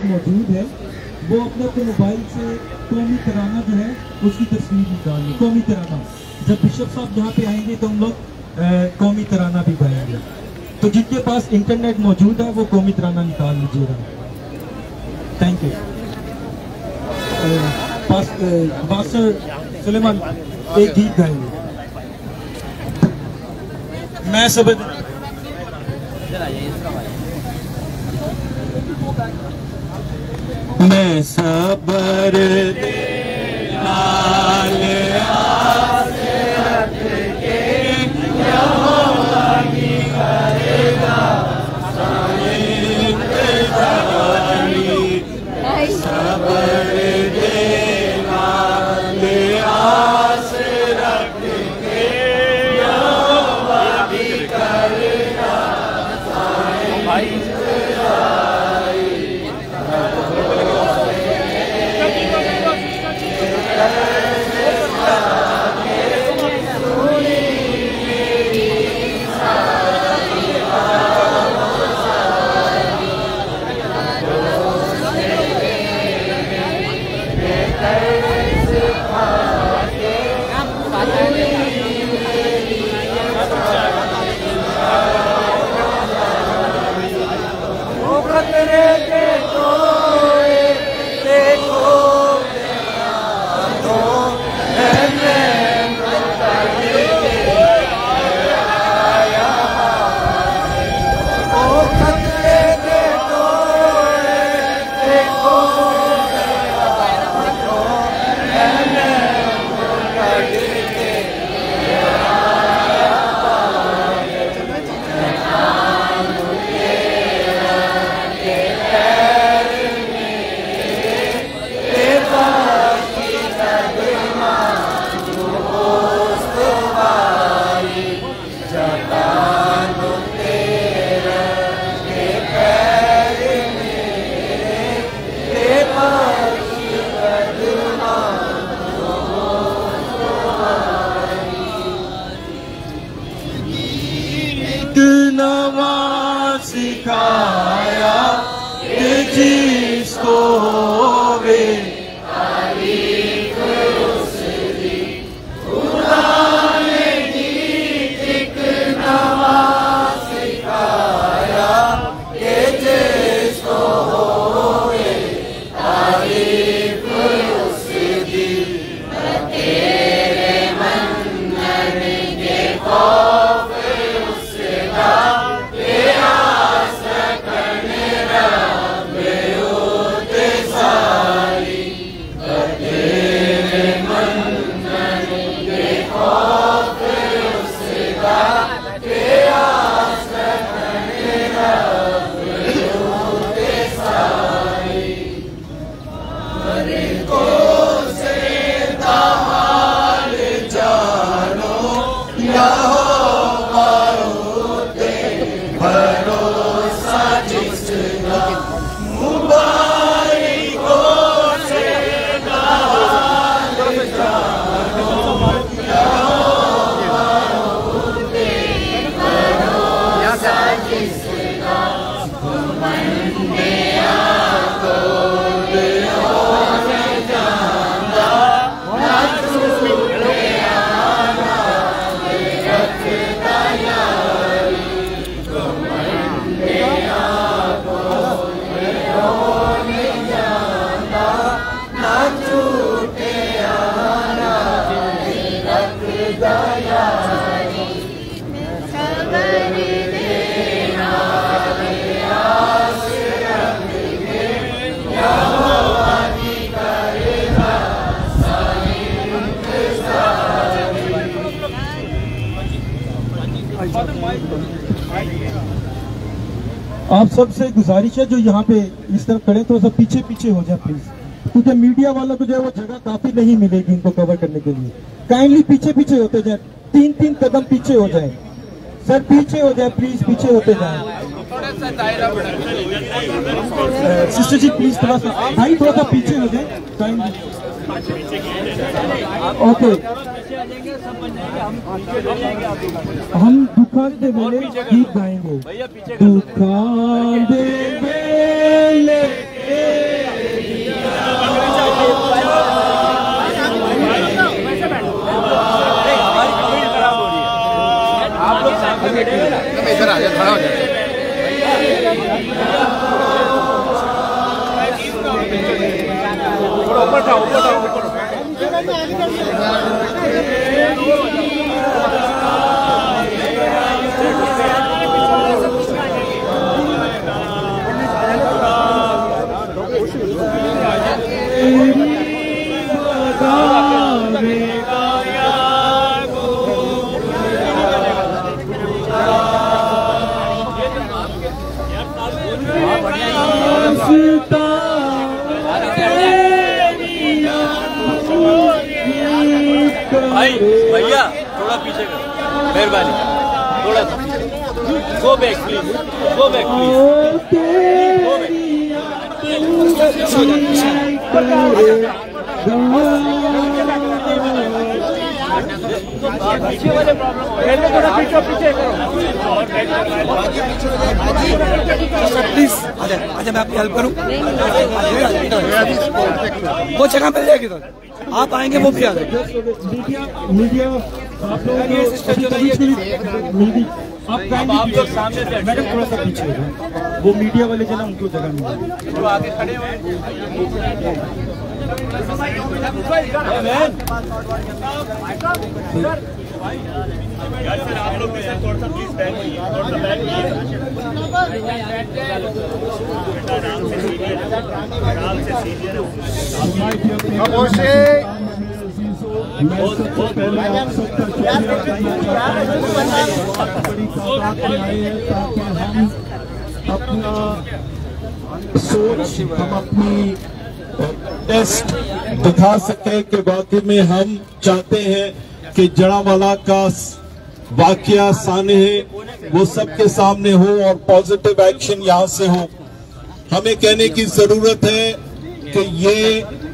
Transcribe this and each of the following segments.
Internet मौजूद है वो अपने अपने मोबाइल से कौमी तराना जो है उसकी तस्वीर निकालें। कौमी तराना, जब बिशप साहब यहाँ पे आएंगे तो हम लोग कौमी तराना भी गाएंगे। तो जिनके पास इंटरनेट मौजूद है वो कौमी तराना निकाल लीजिएगा। Thank you. पास्टर सुलेमान एक गीत गाएंगे। मैं सब मैं सबर नाल आस रख के यहोवा की करेगा सबर दे नाल आस रख के यहोवा की करेगा भाई। सिखाया कि जिसको होवे तारीफ उसकी खुदा ने दी। एक नवा सिखाया कि जिसको होवे तारीफ उसकी तेरे मंजर के खौफ उसका आप सबसे गुजारिश है जो यहाँ पे इस तरफ खड़े तो सब पीछे पीछे हो जाए प्लीज, क्योंकि मीडिया वालों को जो है वो जगह काफी नहीं मिलेगी इनको कवर करने के लिए। काइंडली पीछे पीछे होते जाए, 3-3 कदम पीछे हो जाए सर, पीछे हो जाए प्लीज, पीछे होते जाए। सिस्टर जी प्लीज थोड़ा सा भाई थोड़ा सा पीछे हो जाए काइंडली। ओके, हम दुखा दे वेले गीत गाएंगे। दुखा दे वेले भैया थोड़ा पीछे करो, मेहरबानी, थोड़ा सा go back please, go back please, go back. पीछे वाले प्रॉब्लम थोड़ा पीछे करो प्लीज। अच्छा मैं आपकी हेल्प करूं, वो जगह मिल जाएगी तो आप आएंगे वो भी आ जाएंगे। मीडिया आप लोगों को आप लोग सामने से मैडम थोड़ा सा पीछे, वो मीडिया वाले जो ना उनको जगह मिल जो आगे खड़े हुए आप लोग थोड़ा सा प्लीज अपना सोच, हम अपनी टेस्ट दिखा सके कि वाकई में हम चाहते हैं कि जड़ावाला का वाकया सामने है वो सबके सामने हो और पॉजिटिव एक्शन यहाँ से हो। हमें कहने की जरूरत है कि ये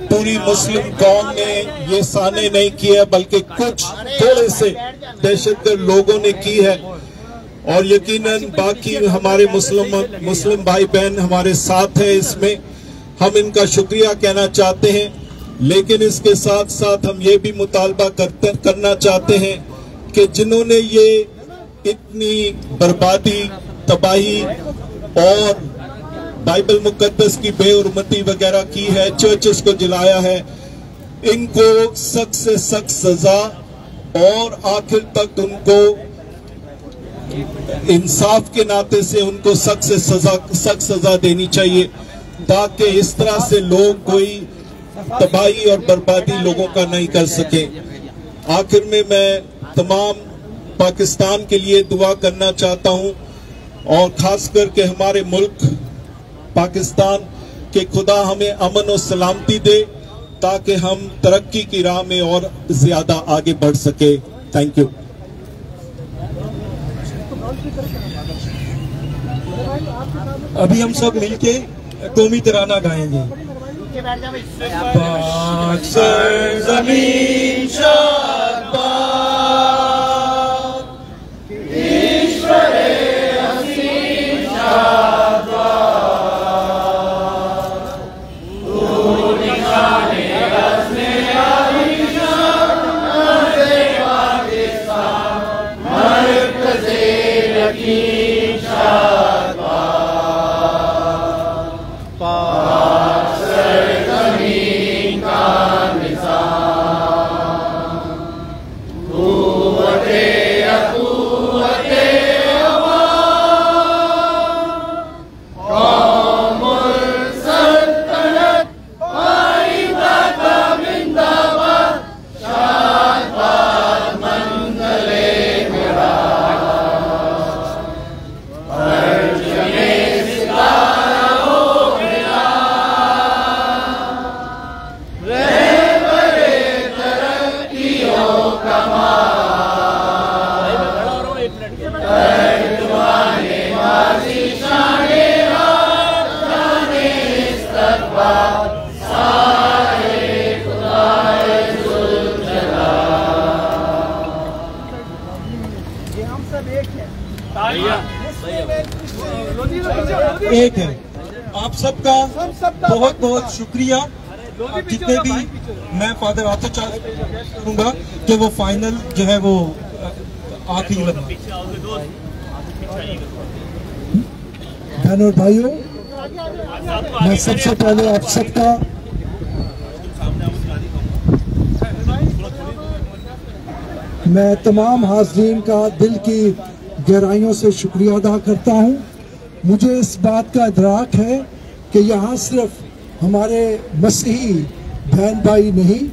पूरी मुस्लिम कौम ने ये सामने नहीं किया, बल्कि कुछ थोड़े से दहशतगर्द लोगों ने की है और यकीनन बाकी हमारे मुस्लिम भाई बहन हमारे साथ है इसमें। हम इनका शुक्रिया कहना चाहते हैं, लेकिन इसके साथ साथ हम ये भी मुतालबा करना चाहते हैं कि जिन्होंने ये इतनी बर्बादी, तबाही और बाइबल मुकद्दस की बेहुरमती वगैरह की है, चर्चेस को जलाया है, इनको सख्त से सख्त सजा और आखिर तक उनको इंसाफ के नाते से उनको सख्त सजा देनी चाहिए, ताकि इस तरह से लोग कोई तबाही और बर्बादी लोगों का नहीं कर सके। आखिर में मैं तमाम पाकिस्तान के लिए दुआ करना चाहता हूं और खास करके हमारे मुल्क पाकिस्तान के खुदा हमें अमन और सलामती दे ताकि हम तरक्की की राह में और ज्यादा आगे बढ़ सके। Thank you. अभी हम सब मिलके कौमी तराना गाएंगे। पाक सरज़मीन शाबाद, ईश्वरे हसीन शाबाद, तू निशाने रज़्मे आलिशान, मर्ज़े पाकिस्तान, मरकज़े यकीन शाबाद। एक है। आप सबका बहुत बहुत शुक्रिया। जितने भी मैं फादर आतिफ करूंगा कि वो फाइनल जो है वो आखिरी लगा। बहनों और भाइयों, मैं सबसे पहले आप सबका मैं तमाम हाज़रीन का दिल की गहराइयों से शुक्रिया अदा करता हूँ। मुझे इस बात का इदराक है कि यहाँ सिर्फ हमारे मसीही बहन भाई नहीं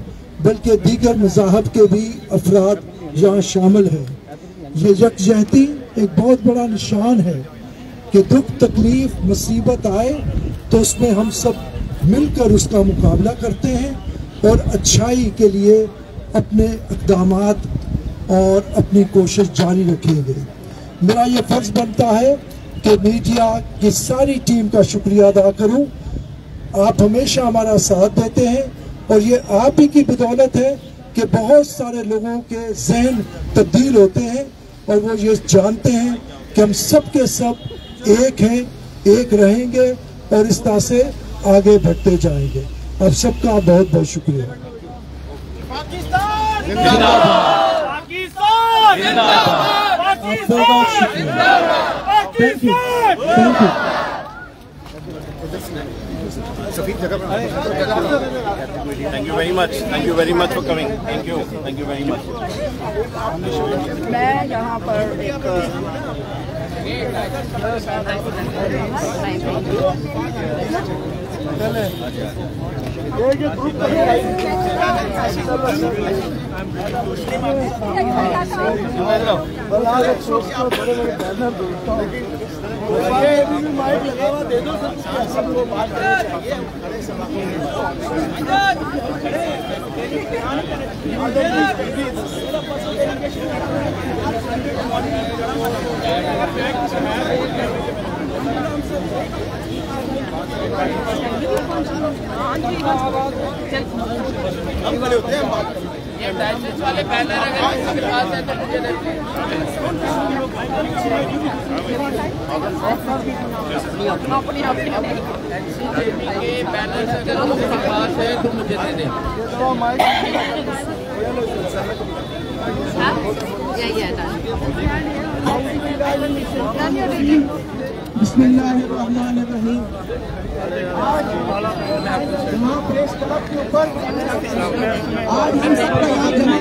बल्कि दीगर मज़ाहब के भी अफराद यहाँ शामिल हैं। ये यकजहती एक बहुत बड़ा निशान है कि दुख तकलीफ मुसीबत आए तो उसमें हम सब मिलकर उसका मुकाबला करते हैं और अच्छाई के लिए अपने इक़दामात और अपनी कोशिश जारी रखेंगे। मेरा ये फ़र्ज़ बनता है कि मीडिया की सारी टीम का शुक्रिया अदा करूं। आप हमेशा हमारा साथ देते हैं और ये आप ही की बदौलत है कि बहुत सारे लोगों के जहन तब्दील होते हैं और वो ये जानते हैं कि हम सब के सब एक हैं, एक रहेंगे और इस तरह से आगे बढ़ते जाएंगे। आप सबका बहुत बहुत शुक्रिया। पाकिस्तान जिंदाबाद, पाकिस्तान जिंदाबाद, पाकिस्तान जिंदाबाद, thank you, thank you. Thank you very much. Thank you very much for coming. Thank you. Thank you very much. मैं यहाँ पर ये डायलिसिस वाले बैनर अगर किसी के पास है तो मुझे अपनी के बैनर अगर किसी के पास है तो मुझे दे दें। बिस्मिल्लाहिर्रहमानिर्रहीम। यहाँ प्रेस क्लब के ऊपर आज हम सबका यहाँ जमा